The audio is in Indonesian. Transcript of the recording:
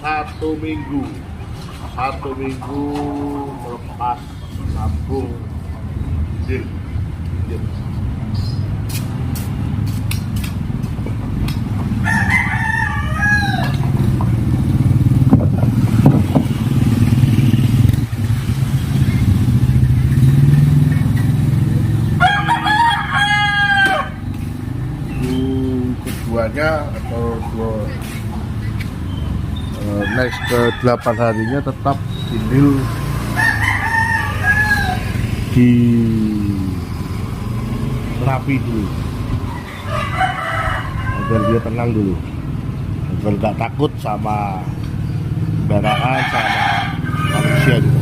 satu minggu melepas sambung deal. Keduanya atau next ke 8 harinya tetap indil di terapi dulu agar dia tenang dulu, agar nggak takut sama barang sama manusia juga.